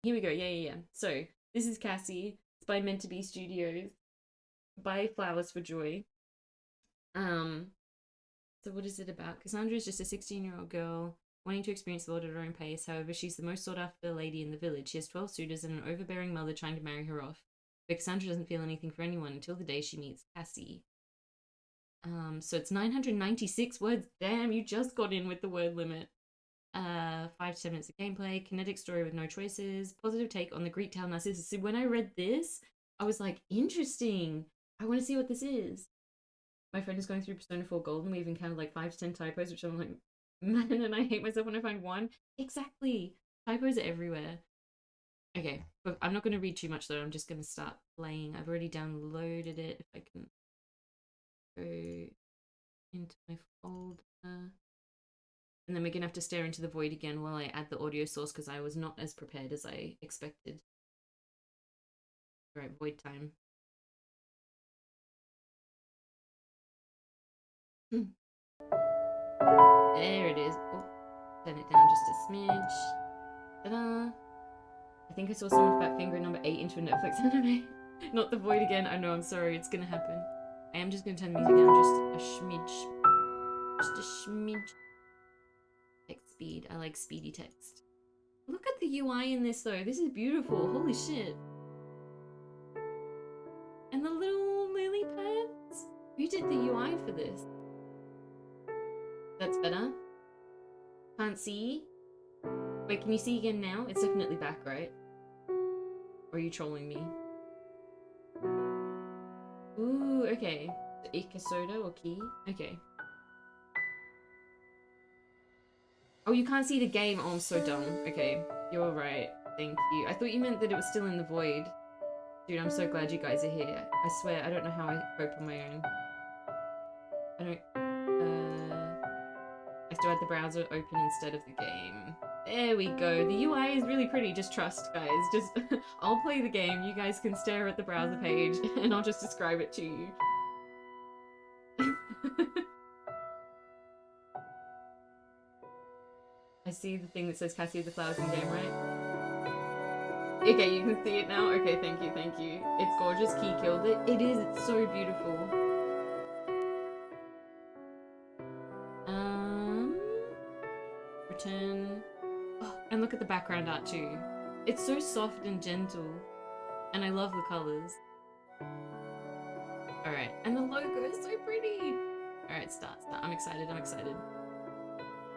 Here we go. Yeah. So this is Cassie. It's by Meant to Be Studios. By Flowers for Joy. Um, so what is it about? Cassandra is just a 16-year-old girl wanting to experience the world at her own pace. However, she's the most sought after lady in the village. She has 12 suitors and an overbearing mother trying to marry her off. But Cassandra doesn't feel anything for anyone until the day she meets Cassie. So it's 996 words. Damn, you just got in with the word limit. 5 to 10 minutes of gameplay, kinetic story with no choices, positive take on the Greek tale Narcissus. So when I read this, I was like, interesting. I want to see what this is. My friend is going through Persona 4 Gold and we've encountered like 5 to 10 typos, which I'm like, man, and I hate myself when I find one. Exactly. Typos are everywhere. Okay, but I'm not going to read too much though. I'm just going to start playing. I've already downloaded it. If I can go into my folder. And then we're going to have to stare into the void again while I add the audio source because I was not as prepared as I expected. All right, void time. There it is. Oh, turn it down just a smidge. Ta-da! I think I saw someone fat finger number 8 into a Netflix anime. Not the void again. I know, I'm sorry. It's going to happen. I am just going to turn the music down just a smidge. Just a smidge. Text speed. I like speedy text. Look at the UI in this though. This is beautiful. Holy shit. And the little lily pads. Who did the UI for this? That's better. Can't see. Wait, can you see again now? It's definitely back, right? Or are you trolling me? Ooh, okay. Ikasoda or key? Okay. Oh, you can't see the game. Oh, I'm so dumb. Okay, you're right. Thank you. I thought you meant that it was still in the void. Dude, I'm so glad you guys are here. I swear, I don't know how I cope on my own. I don't... I still had the browser open instead of the game. There we go. The UI is really pretty. Just trust, guys. Just... I'll play the game. You guys can stare at the browser page, and I'll just describe it to you. I see the thing that says Cassie of the Flowers in game, right? Okay, you can see it now? Okay, thank you, thank you. It's gorgeous. Key killed it. It is. It's so beautiful. Return. Oh, and look at the background art too. It's so soft and gentle. And I love the colors. Alright, and the logo is so pretty. Alright, start. I'm excited, I'm excited.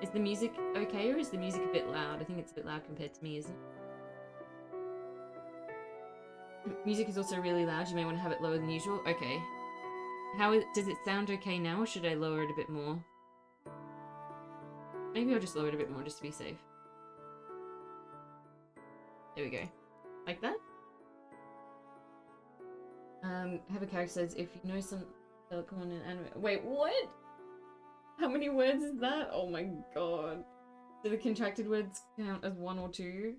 Is the music okay or is the music a bit loud? I think it's a bit loud compared to me, isn't it? Music is also really loud. You may want to have it lower than usual. Okay. Does it sound okay now or should I lower it a bit more? Maybe I'll just lower it a bit more just to be safe. There we go. Like that? Have a character says, if you know some come on in anime. Wait, what? How many words is that? Oh my god. Do the contracted words count as 1 or 2?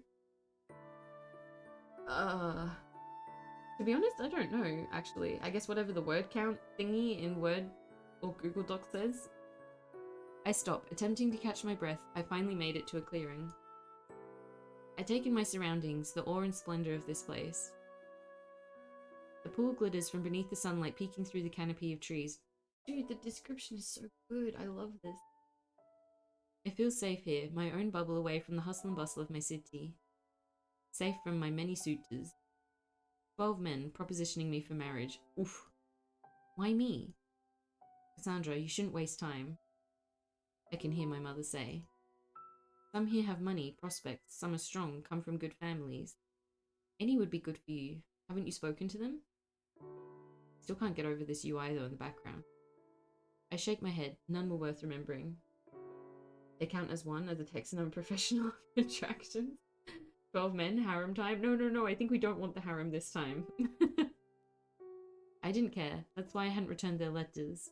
To be honest, I don't know, actually. I guess whatever the word count thingy in Word or Google Docs says. I stop, attempting to catch my breath. I finally made it to a clearing. I take in my surroundings, the awe and splendor of this place. The pool glitters from beneath the sunlight peeking through the canopy of trees. Dude, the description is so good. I love this. I feel safe here, my own bubble away from the hustle and bustle of my city. Safe from my many suitors. 12 men propositioning me for marriage. Oof. Why me? Cassandra, you shouldn't waste time. I can hear my mother say. Some here have money, prospects, some are strong, come from good families. Any would be good for you. Haven't you spoken to them? Still can't get over this UI though in the background. I shake my head, none were worth remembering. They count as one as a text and unprofessional attractions. 12 men, harem time? No, I think we don't want the harem this time. I didn't care, that's why I hadn't returned their letters.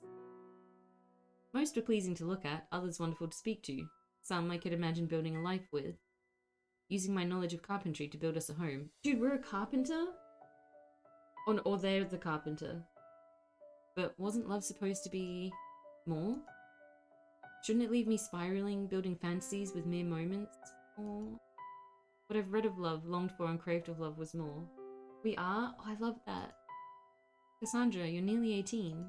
Most were pleasing to look at, others wonderful to speak to. Some I could imagine building a life with. Using my knowledge of carpentry to build us a home. Dude, we're a carpenter? Or they're the carpenter. But wasn't love supposed to be more? Shouldn't it leave me spiraling, building fantasies with mere moments? Or What I've read of love, longed for and craved of love was more. We are? Oh, I love that. Cassandra, you're nearly 18.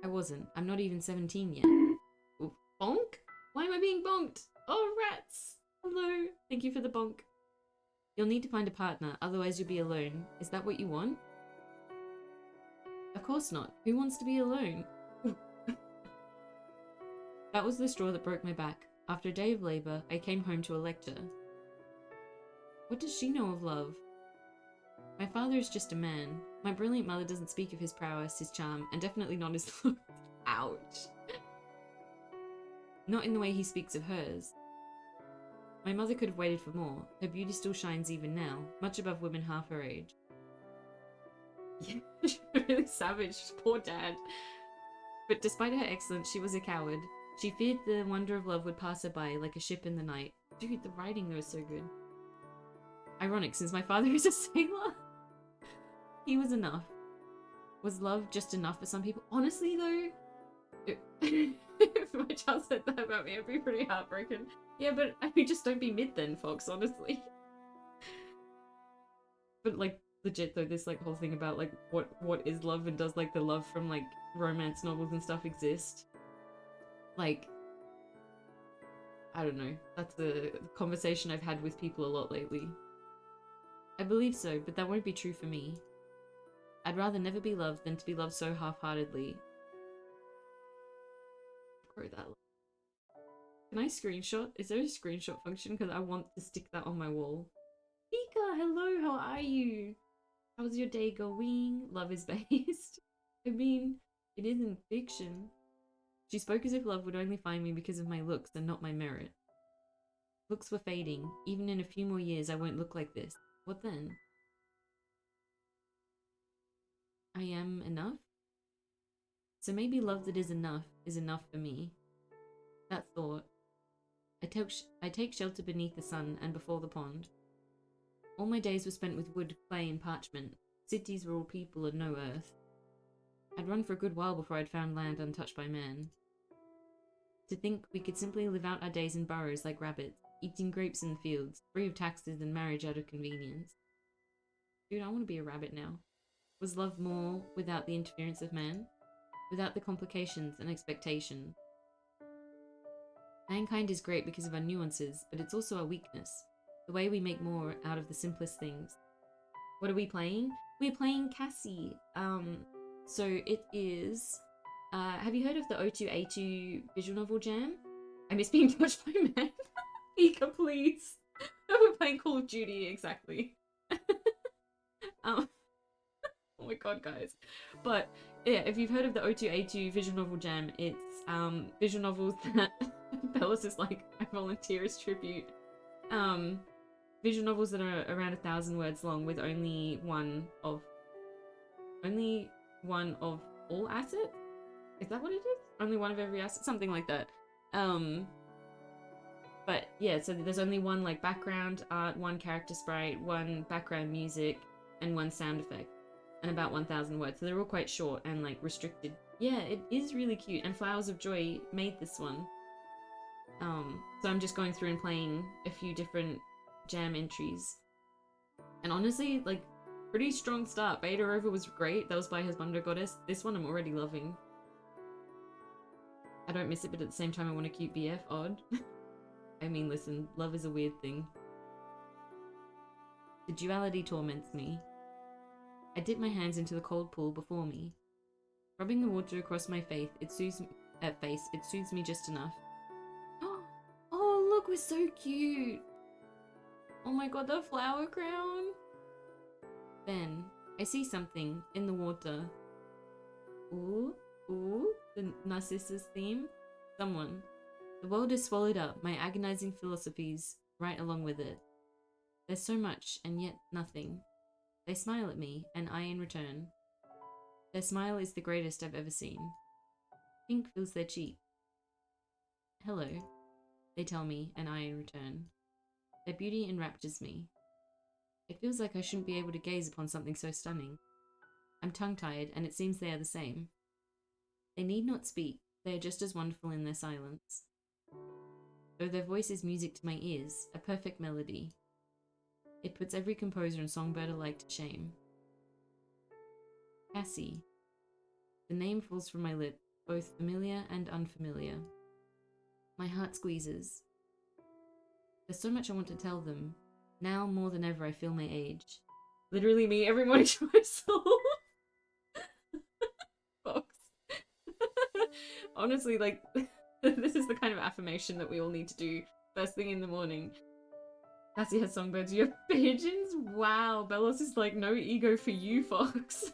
I wasn't. I'm not even 17 yet. Ooh, bonk? Why am I being bonked? Oh, rats! Hello. Thank you for the bonk. You'll need to find a partner, otherwise you'll be alone. Is that what you want? Of course not. Who wants to be alone? That was the straw that broke my back. After a day of labour, I came home to a lecture. What does she know of love? My father is just a man. My brilliant mother doesn't speak of his prowess, his charm, and definitely not his looks. Ouch. Not in the way he speaks of hers. My mother could have waited for more. Her beauty still shines even now, much above women half her age. Yeah, really savage. Poor dad. But despite her excellence, she was a coward. She feared the wonder of love would pass her by like a ship in the night. Dude, the writing there was so good. Ironic, since my father is a sailor. He was enough. Was love just enough for some people? Honestly, though, if my child said that about me, I'd be pretty heartbroken. Yeah, but I mean, just don't be mid then, Fox, honestly. But, like, legit, though, this, like, whole thing about, like, what is love and does, like, the love from, like, romance novels and stuff exist? Like, I don't know. That's the conversation I've had with people a lot lately. I believe so, but that won't be true for me. I'd rather never be loved than to be loved so half-heartedly. Quote that. Can I screenshot? Is there a screenshot function? Because I want to stick that on my wall. Pika, hello, how are you? How's your day going? Love is based. I mean, it isn't fiction. She spoke as if love would only find me because of my looks and not my merit. Looks were fading. Even in a few more years, I won't look like this. What then? I am enough? So maybe love that is enough for me. That thought. I take shelter beneath the sun and before the pond. All my days were spent with wood, clay, and parchment. Cities were all people and no earth. I'd run for a good while before I'd found land untouched by man. To think we could simply live out our days in burrows like rabbits, eating grapes in the fields, free of taxes and marriage out of convenience. Dude, I want to be a rabbit now. Was love more without the interference of man? Without the complications and expectation? Mankind is great because of our nuances, but it's also our weakness. The way we make more out of the simplest things. What are we playing? We're playing Cassie. So it is... have you heard of the O2A2 visual novel jam? I miss being touched by men. Ika, please. We're playing Call of Duty, exactly. Oh my god, guys. But yeah, if you've heard of the O2A2 visual novel jam, it's visual novels that Bellis is like, I volunteer as tribute. Visual novels that are around 1,000 words long with only one of all assets? Is that what it is? Only one of every asset? Something like that. But yeah, so there's only one like background art, one character sprite, one background music, and one sound effect. And about 1,000 words. So they're all quite short and like restricted. Yeah, it is really cute. And Flowers of Joy made this one. So I'm just going through and playing a few different jam entries. And honestly, like, pretty strong start. Beta Rover was great. That was by Husbando Goddess. This one I'm already loving. I don't miss it, but at the same time I want a cute BF. Odd. I mean, listen, love is a weird thing. The duality torments me. I dip my hands into the cold pool before me. Rubbing the water across my face, it soothes me just enough. Oh, look, we're so cute. Oh my god, the flower crown. Then, I see something in the water. Ooh, the Narcissus theme. Someone. The world is swallowed up, my agonizing philosophies right along with it. There's so much, and yet nothing. They smile at me, and I in return. Their smile is the greatest I've ever seen. Pink fills their cheek. Hello, they tell me, and I in return. Their beauty enraptures me. It feels like I shouldn't be able to gaze upon something so stunning. I'm tongue-tied, and it seems they are the same. They need not speak, they are just as wonderful in their silence. Though their voice is music to my ears, a perfect melody. It puts every composer and songbird alike to shame. Cassie. The name falls from my lips, both familiar and unfamiliar. My heart squeezes. There's so much I want to tell them. Now, more than ever, I feel my age. Literally me every morning to myself. Fox. Honestly, like, this is the kind of affirmation that we all need to do first thing in the morning. Cassie has songbirds, you have pigeons? Wow, Bellos is like, no ego for you, Fox.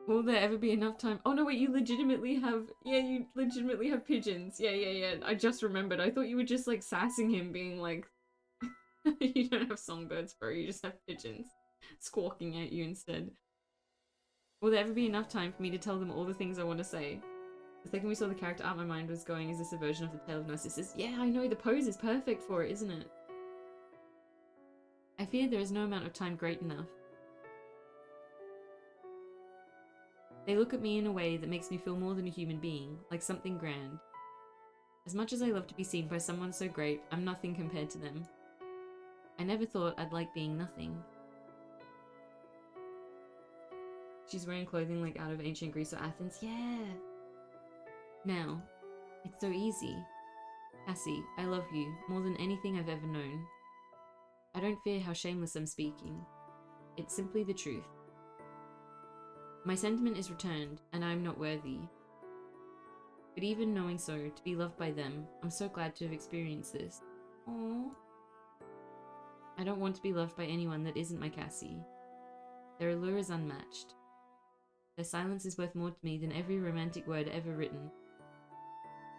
Will there ever be enough time? Oh no, wait, you legitimately have... Yeah, you legitimately have pigeons. Yeah. I just remembered. I thought you were just, like, sassing him, being like... You don't have songbirds, bro. You just have pigeons squawking at you instead. Will there ever be enough time for me to tell them all the things I want to say? The second we saw the character art, my mind was going, is this a version of the Tale of Narcissus? Yeah, I know, the pose is perfect for it, isn't it? I fear there is no amount of time great enough. They look at me in a way that makes me feel more than a human being, like something grand. As much as I love to be seen by someone so great, I'm nothing compared to them. I never thought I'd like being nothing. She's wearing clothing like out of ancient Greece or Athens. Yeah! Now, it's so easy. Cassie, I love you more than anything I've ever known. I don't fear how shameless I'm speaking. It's simply the truth. My sentiment is returned, and I am not worthy. But even knowing so, to be loved by them, I'm so glad to have experienced this. Aww. I don't want to be loved by anyone that isn't my Cassie. Their allure is unmatched. Their silence is worth more to me than every romantic word ever written.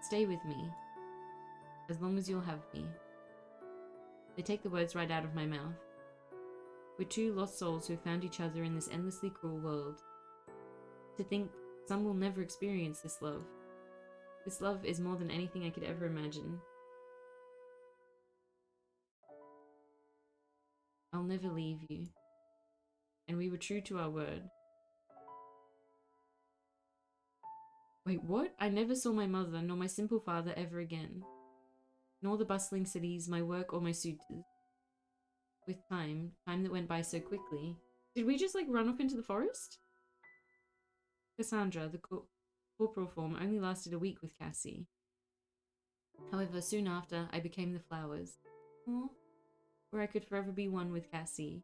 Stay with me, as long as you'll have me. They take the words right out of my mouth. We're two lost souls who found each other in this endlessly cruel world. To think some will never experience this love. This love is more than anything I could ever imagine. I'll never leave you. And we were true to our word. Wait, what? I never saw my mother nor my simple father ever again. Nor the bustling cities, my work or my suitors. With time that went by so quickly. Did we just like run off into the forest? Cassandra, the corporal form, only lasted a week with Cassie. However, soon after, I became the flowers. Aww. Where I could forever be one with Cassie.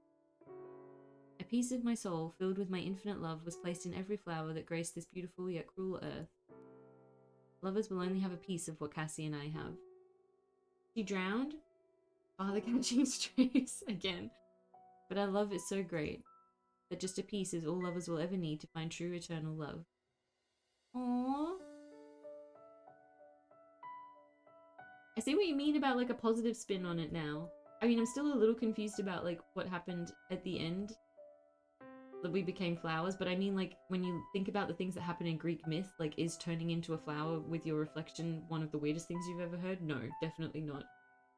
A piece of my soul, filled with my infinite love, was placed in every flower that graced this beautiful yet cruel earth. Lovers will only have a piece of what Cassie and I have. She drowned? Father catching strays again. But our love is so great that just a piece is all lovers will ever need to find true eternal love. Aww. I see what you mean about like a positive spin on it now. I mean, I'm still a little confused about like what happened at the end. That we became flowers, but I mean like when you think about the things that happen in Greek myth, like is turning into a flower with your reflection one of the weirdest things you've ever heard? No, definitely not.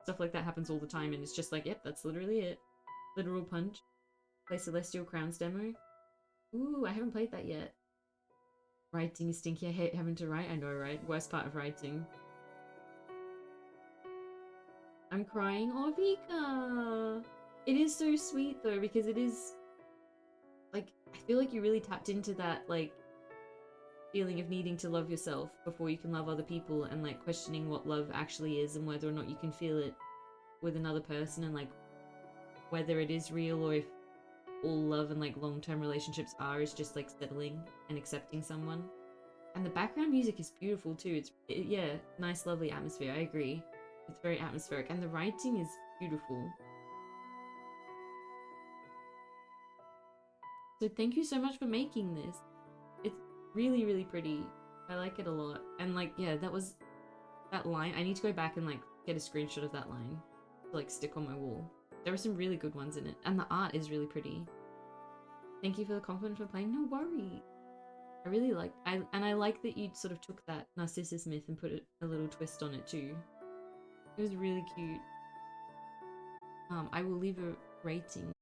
Stuff like that happens all the time and it's just like, yep, that's literally it. Literal punch. Play Celestial Crowns demo. Ooh, I haven't played that yet. Writing is stinky. I hate having to write. I know, right? Worst part of writing. I'm crying. Oh, Vika! It is so sweet though, because it is... Like, I feel like you really tapped into that, like, feeling of needing to love yourself before you can love other people and, like, questioning what love actually is and whether or not you can feel it with another person and, like, whether it is real or if all love and, like, long-term relationships is just, like, settling and accepting someone. And the background music is beautiful, too. Yeah, nice, lovely atmosphere. I agree. It's very atmospheric. And the writing is beautiful. So thank you so much for making this. It's really, really pretty. I like it a lot. And like, yeah, that was that line. I need to go back and like get a screenshot of that line to like stick on my wall. There are some really good ones in it. And the art is really pretty. Thank you for the compliment for playing. No worry. I really like, and I like that you sort of took that Narcissus myth and put a little twist on it too. It was really cute. I will leave a rating